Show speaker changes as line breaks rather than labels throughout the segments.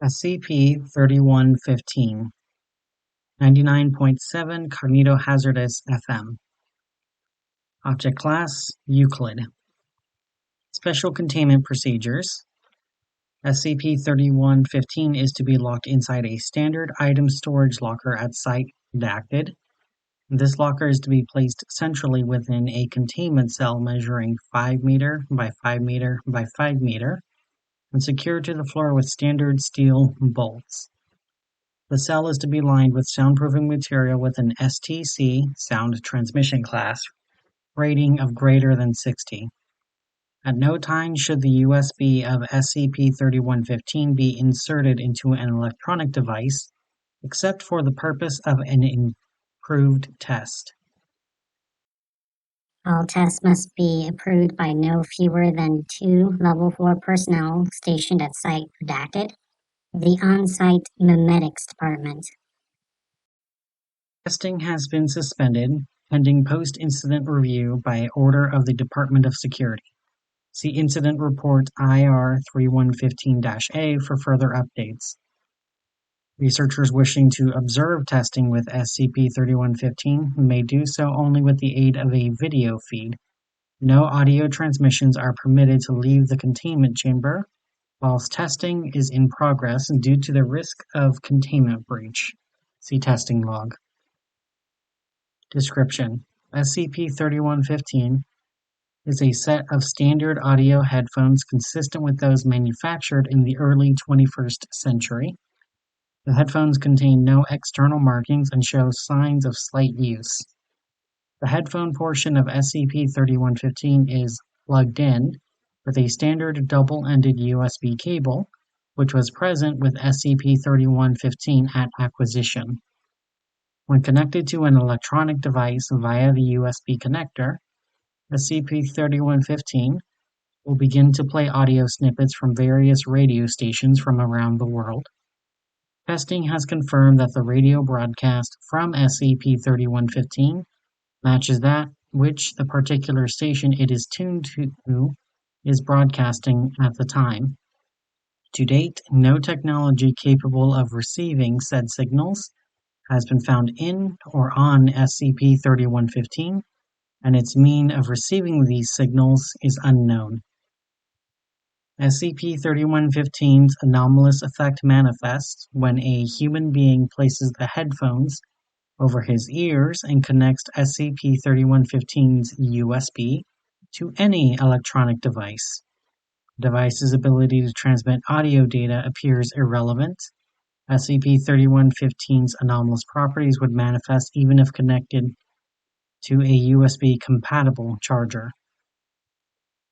SCP-3115 99.7 Cognitohazardous FM. Object Class Euclid. Special Containment Procedures. SCP-3115 is to be locked inside a standard item storage locker at Site Redacted. This locker is to be placed centrally within a containment cell measuring 5 meter by 5 meter by 5 meter and secured to the floor with standard steel bolts. The cell is to be lined with soundproofing material with an STC sound transmission class rating of greater than 60. At no time should the USB of SCP-3115 be inserted into an electronic device, except for the purpose of an improved test.
All tests must be approved by no fewer than 2 Level 4 personnel stationed at Site Redacted, the on-site memetics department.
Testing has been suspended, pending post-incident review by order of the Department of Security. See Incident Report IR-3115-A for further updates. Researchers wishing to observe testing with SCP-3115 may do so only with the aid of a video feed. No audio transmissions are permitted to leave the containment chamber whilst testing is in progress due to the risk of containment breach. See testing log. Description: SCP-3115 is a set of standard audio headphones consistent with those manufactured in the early 21st century. The headphones contain no external markings and show signs of slight use. The headphone portion of SCP-3115 is plugged in with a standard double-ended USB cable, which was present with SCP-3115 at acquisition. When connected to an electronic device via the USB connector, SCP-3115 will begin to play audio snippets from various radio stations from around the world. Testing has confirmed that the radio broadcast from SCP-3115 matches that which the particular station it is tuned to is broadcasting at the time. To date, no technology capable of receiving said signals has been found in or on SCP-3115, and its mean of receiving these signals is unknown. SCP-3115's anomalous effect manifests when a human being places the headphones over his ears and connects SCP-3115's USB to any electronic device. The device's ability to transmit audio data appears irrelevant. SCP-3115's anomalous properties would manifest even if connected to a USB-compatible charger.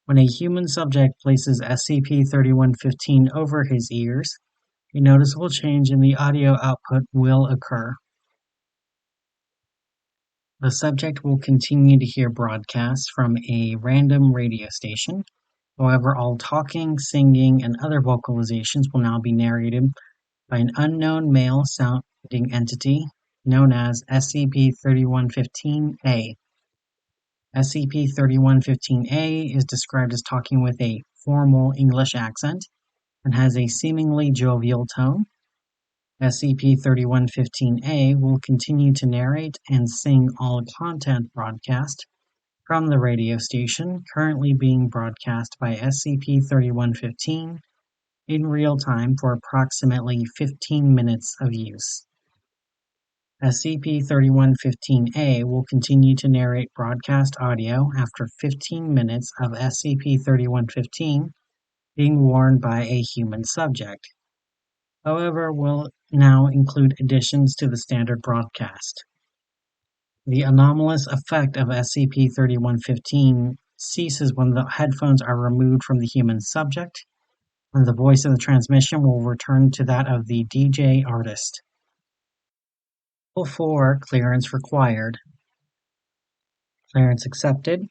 When a human subject places SCP-3115 over his ears, a noticeable change in the audio output will occur. The subject will continue to hear broadcasts from a random radio station. However, all talking, singing, and other vocalizations will now be narrated by an unknown male sounding entity known as SCP-3115-A. SCP-3115-A is described as talking with a formal English accent and has a seemingly jovial tone. SCP-3115-A will continue to narrate and sing all content broadcast from the radio station currently being broadcast by SCP-3115 in real time for approximately 15 minutes of use. SCP-3115-A will continue to narrate broadcast audio after 15 minutes of SCP-3115 being worn by a human subject. However, will now include additions to the standard broadcast. The anomalous effect of SCP-3115 ceases when the headphones are removed from the human subject, and the voice of the transmission will return to that of the DJ artist. Level 4 clearance required. Clearance accepted.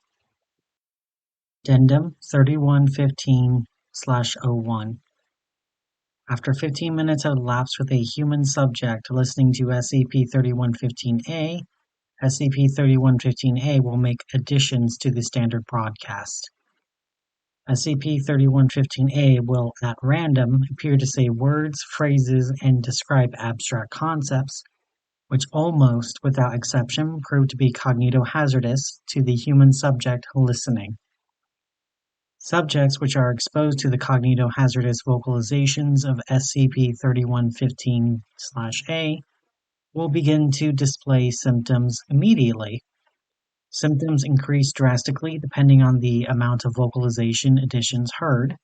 Addendum 3115/01. After 15 minutes have elapsed with a human subject listening to SCP-3115-A, SCP-3115-A will make additions to the standard broadcast. SCP-3115-A will, at random, appear to say words, phrases, and describe abstract concepts, which almost without exception prove to be cognitohazardous to the human subject listening. Subjects which are exposed to the cognitohazardous vocalizations of SCP-3115-A will begin to display symptoms immediately. Symptoms increase drastically depending on the amount of vocalization additions heard.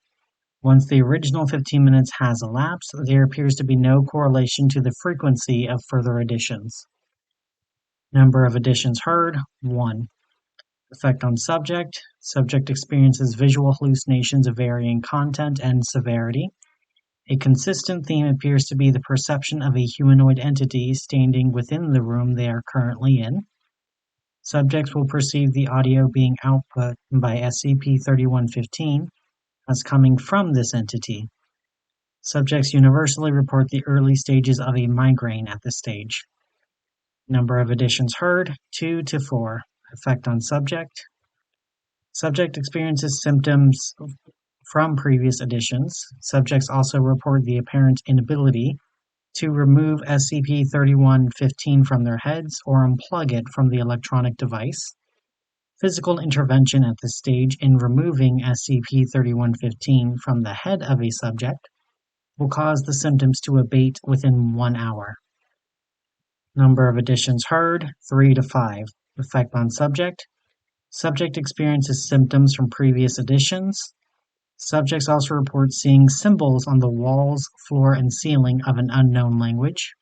Once the original 15 minutes has elapsed, there appears to be no correlation to the frequency of further additions. Number of additions heard, 1. Effect on subject. Subject experiences visual hallucinations of varying content and severity. A consistent theme appears to be the perception of a humanoid entity standing within the room they are currently in. Subjects will perceive the audio being output by SCP-3115 as coming from this entity. Subjects universally report the early stages of a migraine at this stage. Number of additions heard, 2 to 4. Effect on subject. Subject experiences symptoms from previous additions. Subjects also report the apparent inability to remove SCP-3115 from their heads or unplug it from the electronic device. Physical intervention at this stage in removing SCP-3115 from the head of a subject will cause the symptoms to abate within 1 hour. Number of additions heard, 3 to 5. Effect on subject. Subject experiences symptoms from previous additions. Subjects also report seeing symbols on the walls, floor, and ceiling of an unknown language.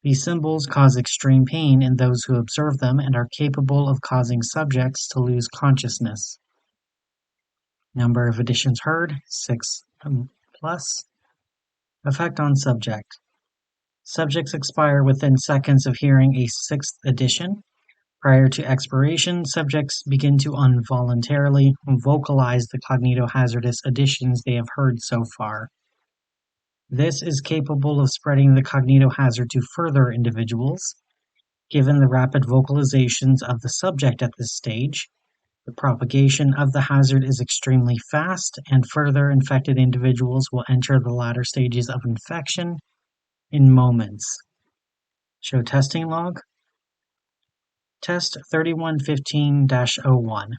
These symbols cause extreme pain in those who observe them and are capable of causing subjects to lose consciousness. Number of additions heard, 6 plus. Effect on subject. Subjects expire within seconds of hearing a 6th addition. Prior to expiration, subjects begin to involuntarily vocalize the cognitohazardous additions they have heard so far. This is capable of spreading the cognitohazard to further individuals. Given the rapid vocalizations of the subject at this stage, the propagation of the hazard is extremely fast, and further infected individuals will enter the latter stages of infection in moments. Show testing log. Test 3115-01.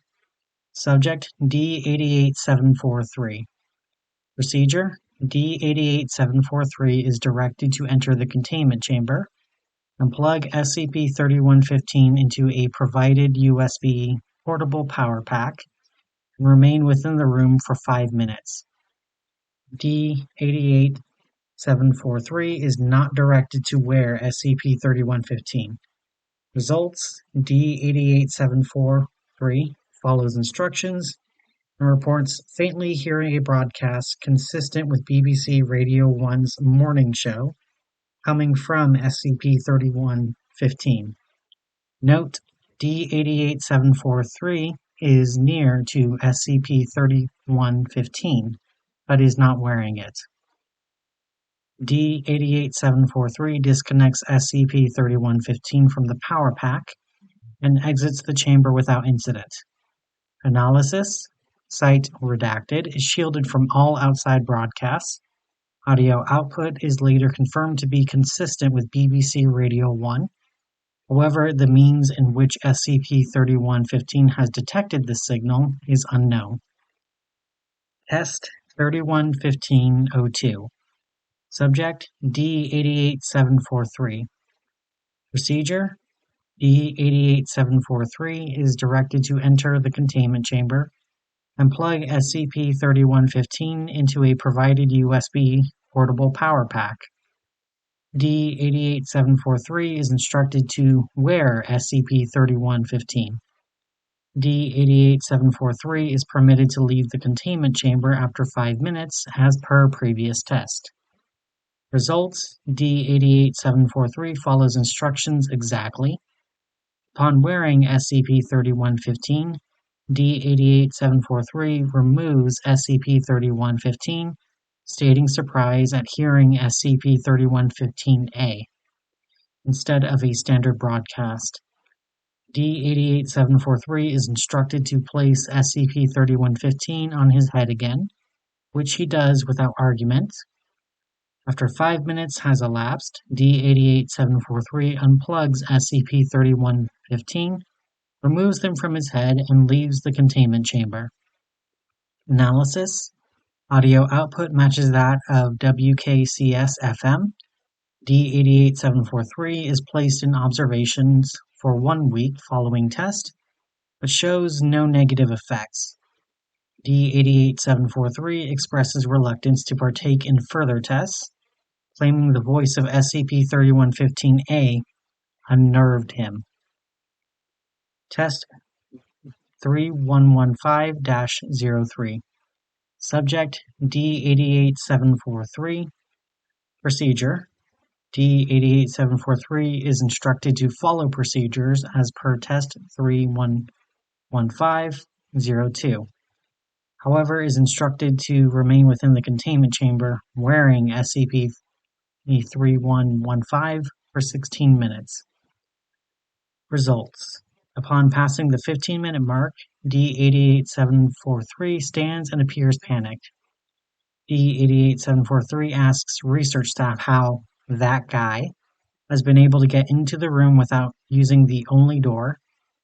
Subject D88743. Procedure: D88743 is directed to enter the containment chamber and plug SCP-3115 into a provided USB portable power pack and remain within the room for 5 minutes. D88743 is not directed to wear SCP-3115. Results: D88743 follows instructions and reports faintly hearing a broadcast consistent with BBC Radio 1's morning show coming from SCP-3115. Note: D88743 is near to SCP-3115, but is not wearing it. D88743 disconnects SCP-3115 from the power pack and exits the chamber without incident. Analysis: Site redacted is shielded from all outside broadcasts. Audio output is later confirmed to be consistent with BBC Radio 1. However, the means in which SCP-3115 has detected this signal is unknown. Test 3115-02. Subject D88743. Procedure: D88743 is directed to enter the containment chamber and plug SCP-3115 into a provided USB portable power pack. D88743 is instructed to wear SCP-3115. D88743 is permitted to leave the containment chamber after 5 minutes as per previous test. Results: D88743 follows instructions exactly. Upon wearing SCP-3115, D88743 removes SCP-3115, stating surprise at hearing SCP-3115-A instead of a standard broadcast. D-88743 is instructed to place SCP-3115 on his head again, which he does without argument. After 5 minutes has elapsed, D-88743 unplugs SCP-3115, removes them from his head, and leaves the containment chamber. Analysis: audio output matches that of WKCS-FM. D-88743 is placed in observations for 1 week following test, but shows no negative effects. D-88743 expresses reluctance to partake in further tests, claiming the voice of SCP-3115-A unnerved him. Test 3115-03. Subject D-88743. Procedure: D-88743 is instructed to follow procedures as per Test 3115-02. However, is instructed to remain within the containment chamber wearing SCP-3115 for 16 minutes. Results: upon passing the 15-minute mark, D-88743 stands and appears panicked. D-88743 asks research staff how that guy has been able to get into the room without using the only door,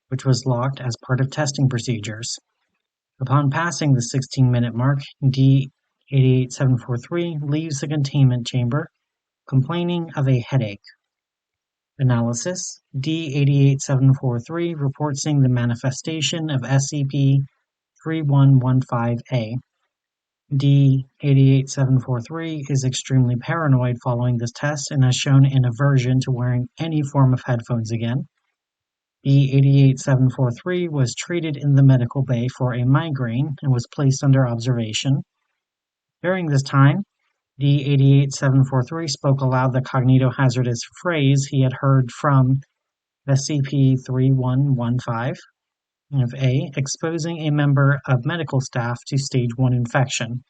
which was locked as part of testing procedures. Upon passing the 16-minute mark, D-88743 leaves the containment chamber, complaining of a headache. Analysis: D-88743 reports seeing the manifestation of SCP-3115-A. D-88743 is extremely paranoid following this test and has shown an aversion to wearing any form of headphones again. D-88743 was treated in the medical bay for a migraine and was placed under observation. During this time, D-88743 spoke aloud the cognitohazardous phrase he had heard from SCP-3115-A, exposing a member of medical staff to Stage 1 infection.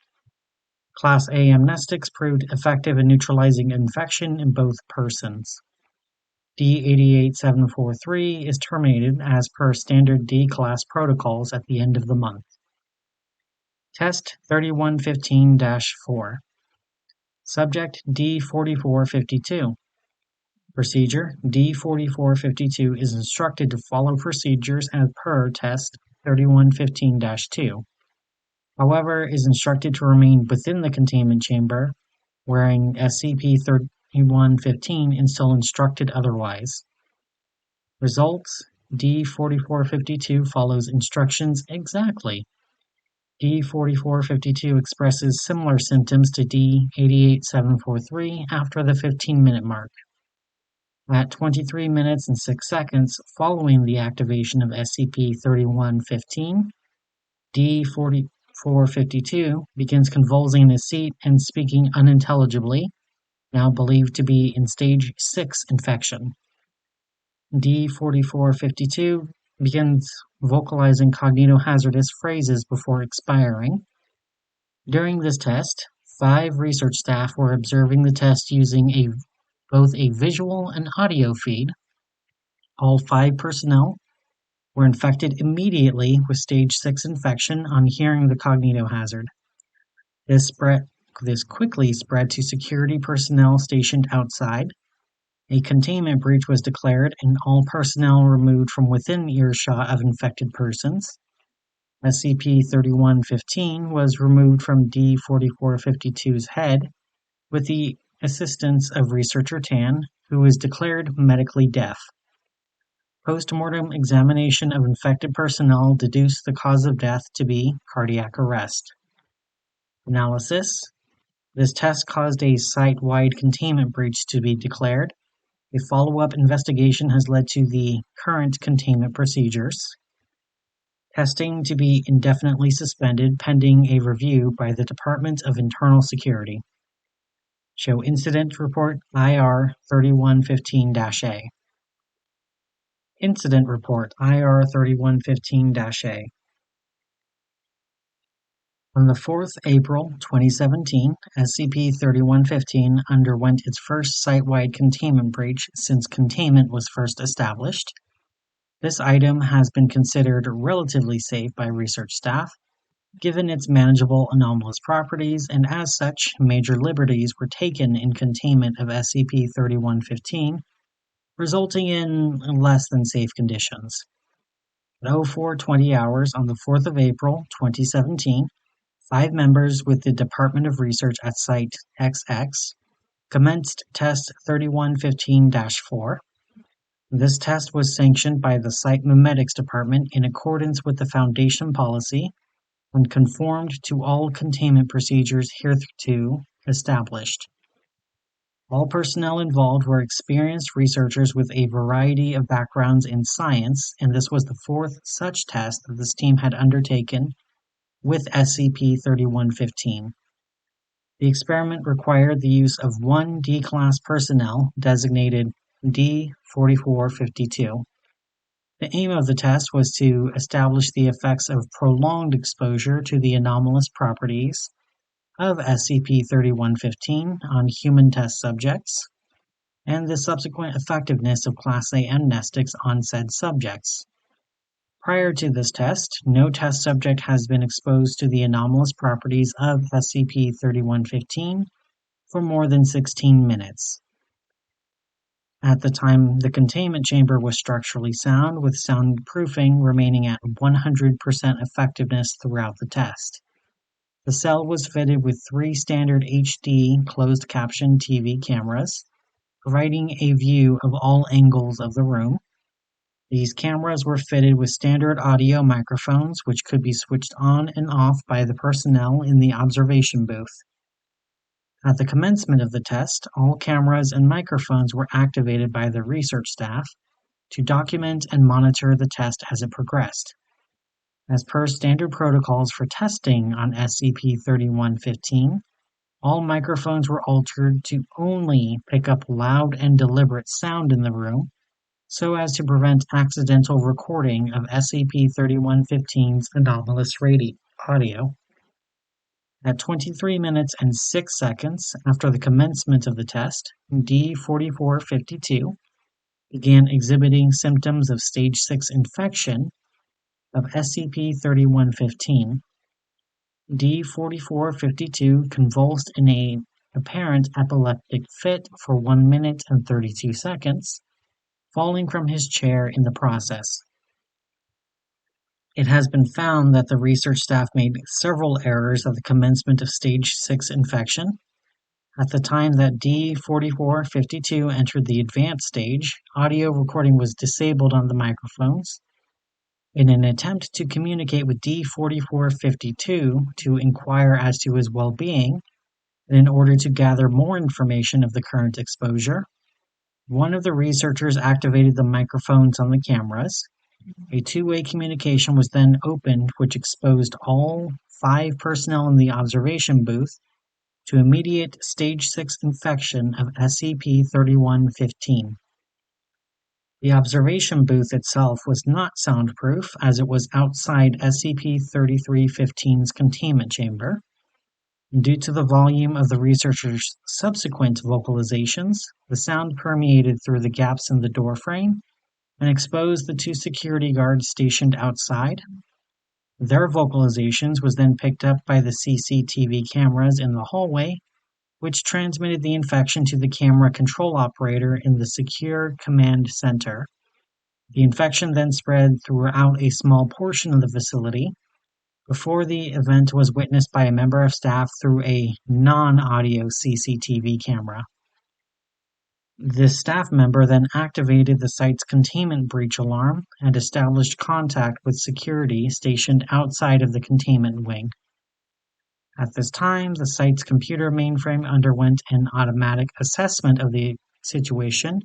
Class A amnestics proved effective in neutralizing infection in both persons. D-88743 is terminated as per standard D-Class protocols at the end of the month. Test 3115-4. Subject D-4452. Procedure: D-4452 is instructed to follow procedures as per Test 3115-2. However, is instructed to remain within the containment chamber, wearing SCP-3115 until instructed otherwise. Results: D-4452 follows instructions exactly. D-4452 expresses similar symptoms to D-88743 after the 15-minute mark. At 23 minutes and 6 seconds following the activation of SCP-3115, D-4452 begins convulsing in his seat and speaking unintelligibly, now believed to be in Stage 6 infection. D-4452 begins vocalizing cognitohazardous phrases before expiring. During this test, 5 research staff were observing the test using both a visual and audio feed. All 5 personnel were infected immediately with Stage 6 infection on hearing the cognitohazard. This quickly spread to security personnel stationed outside. A containment breach was declared and all personnel removed from within earshot of infected persons. SCP-3115 was removed from D-4452's head with the assistance of Researcher Tan, who was declared medically deaf. Post-mortem examination of infected personnel deduced the cause of death to be cardiac arrest. Analysis: this test caused a site-wide containment breach to be declared. A follow-up investigation has led to the current containment procedures. Testing to be indefinitely suspended pending a review by the Department of Internal Security. Show Incident Report IR-3115-A. Incident Report IR-3115-A. On the 4th April 2017, SCP-3115 underwent its first site-wide containment breach since containment was first established. This item has been considered relatively safe by research staff, given its manageable anomalous properties, and as such, major liberties were taken in containment of SCP-3115, resulting in less than safe conditions. At 04:20 hours on the 4th of April, 2017, 5 members with the Department of Research at Site XX commenced Test 3115-4. This test was sanctioned by the Site Memetics Department in accordance with the Foundation policy and conformed to all containment procedures hitherto established. All personnel involved were experienced researchers with a variety of backgrounds in science, and this was the 4th such test that this team had undertaken with SCP-3115. The experiment required the use of 1 D-Class personnel designated D-4452. The aim of the test was to establish the effects of prolonged exposure to the anomalous properties of SCP-3115 on human test subjects, and the subsequent effectiveness of Class A amnestics on said subjects. Prior to this test, no test subject has been exposed to the anomalous properties of SCP-3115 for more than 16 minutes. At the time, the containment chamber was structurally sound, with soundproofing remaining at 100% effectiveness throughout the test. The cell was fitted with 3 standard HD closed-caption TV cameras, providing a view of all angles of the room. These cameras were fitted with standard audio microphones, which could be switched on and off by the personnel in the observation booth. At the commencement of the test, all cameras and microphones were activated by the research staff to document and monitor the test as it progressed. As per standard protocols for testing on SCP-3115, all microphones were altered to only pick up loud and deliberate sound in the room, so as to prevent accidental recording of SCP-3115's anomalous audio. At 23 minutes and 6 seconds after the commencement of the test, D-4452 began exhibiting symptoms of Stage 6 infection of SCP-3115. D-4452 convulsed in an apparent epileptic fit for 1 minute and 32 seconds, falling from his chair in the process. It has been found that the research staff made several errors at the commencement of Stage 6 infection. At the time that D-4452 entered the advanced stage, audio recording was disabled on the microphones. In an attempt to communicate with D-4452 to inquire as to his well-being, and in order to gather more information of the current exposure, one of the researchers activated the microphones on the cameras. A two-way communication was then opened, which exposed all 5 personnel in the observation booth to immediate Stage 6 infection of SCP-3115. The observation booth itself was not soundproof, as it was outside SCP-3315's containment chamber. Due to the volume of the researchers' subsequent vocalizations, the sound permeated through the gaps in the doorframe and exposed the 2 security guards stationed outside. Their vocalizations was then picked up by the CCTV cameras in the hallway, which transmitted the infection to the camera control operator in the secure command center. The infection then spread throughout a small portion of the facility before the event was witnessed by a member of staff through a non-audio CCTV camera. This staff member then activated the site's containment breach alarm and established contact with security stationed outside of the containment wing. At this time, the site's computer mainframe underwent an automatic assessment of the situation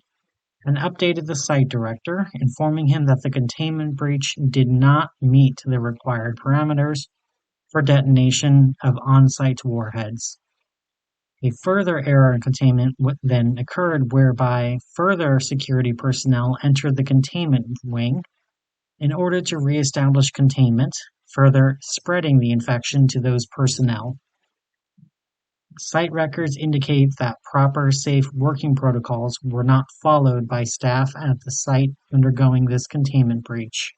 and updated the site director, informing him that the containment breach did not meet the required parameters for detonation of on-site warheads. A further error in containment then occurred, whereby further security personnel entered the containment wing in order to re-establish containment, further spreading the infection to those personnel. Site records indicate that proper safe working protocols were not followed by staff at the site undergoing this containment breach.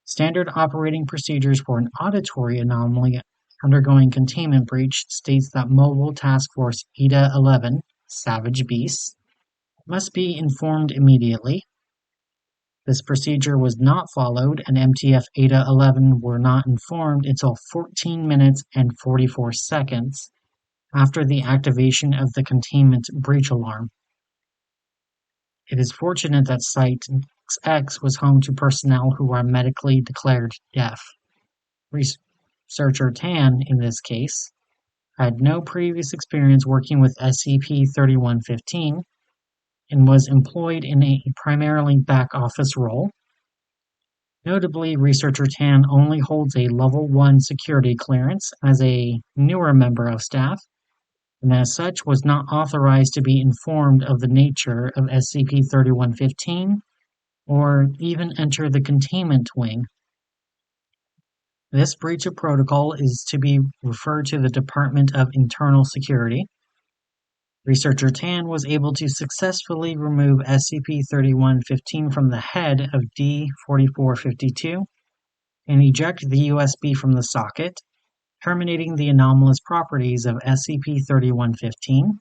Standard operating procedures for an auditory anomaly undergoing containment breach states that Mobile Task Force ETA-11, Savage Beasts, must be informed immediately. This procedure was not followed, and MTF ETA-11 were not informed until 14 minutes and 44 seconds after the activation of the containment breach alarm. It is fortunate that Site X was home to personnel who are medically declared deaf. Researcher Tan, in this case, had no previous experience working with SCP-3115 and was employed in a primarily back-office role. Notably, Researcher Tan only holds a Level 1 security clearance as a newer member of staff, and as such was not authorized to be informed of the nature of SCP-3115 or even enter the containment wing. This breach of protocol is to be referred to the Department of Internal Security. Researcher Tan was able to successfully remove SCP-3115 from the head of D-4452 and eject the USB from the socket, terminating the anomalous properties of SCP-3115.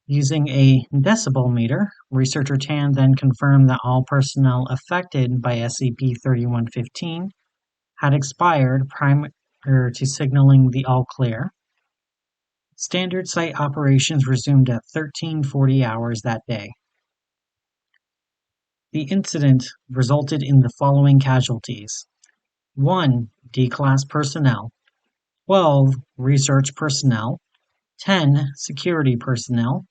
Using a decibel meter, Researcher Tan then confirmed that all personnel affected by SCP-3115 had expired prior to signaling the all clear. Standard site operations resumed at 13:40 hours that day. The incident resulted in the following casualties: 1. D-Class personnel, 12. Research personnel, 10. Security personnel,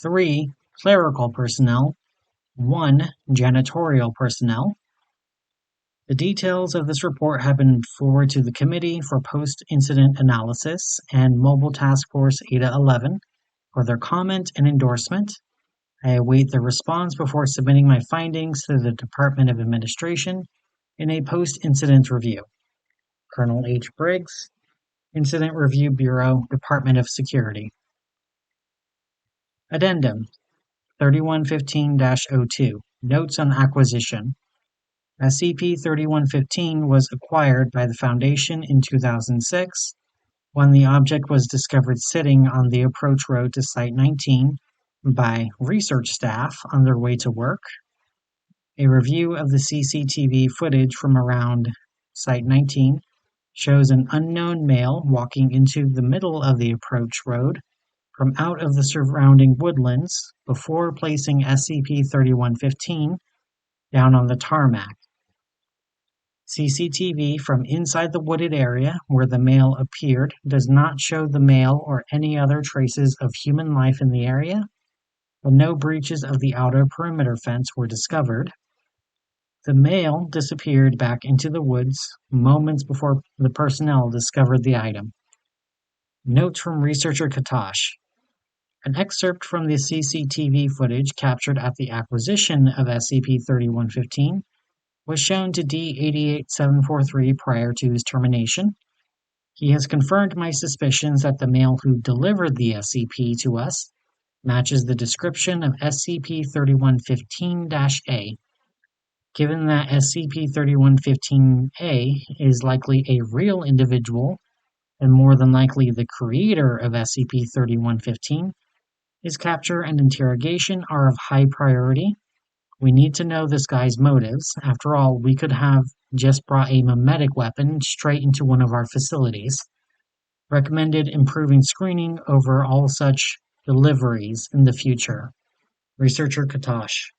3. Clerical personnel, 1. Janitorial personnel. The details of this report have been forwarded to the Committee for Post-Incident Analysis and Mobile Task Force ETA-11 for their comment and endorsement. I await their response before submitting my findings to the Department of Administration in a post-incident review. Colonel H. Briggs, Incident Review Bureau, Department of Security. Addendum 3115-02, Notes on Acquisition. SCP-3115 was acquired by the Foundation in 2006 when the object was discovered sitting on the approach road to Site-19 by research staff on their way to work. A review of the CCTV footage from around Site-19 shows an unknown male walking into the middle of the approach road from out of the surrounding woodlands before placing SCP-3115 down on the tarmac. CCTV from inside the wooded area where the male appeared does not show the male or any other traces of human life in the area, but no breaches of the outer perimeter fence were discovered. The male disappeared back into the woods moments before the personnel discovered the item. Notes from ResearcherKatash. An excerpt from the CCTV footage captured at the acquisition of SCP-3115 was shown to D-88743 prior to his termination. He has confirmed my suspicions that the male who delivered the SCP to us matches the description of SCP-3115-A. Given that SCP-3115-A is likely a real individual and more than likely the creator of SCP-3115, his capture and interrogation are of high priority. We need to know this guy's motives. After all, we could have just brought a memetic weapon straight into one of our facilities. Recommended improving screening over all such deliveries in the future. ResearcherKatash.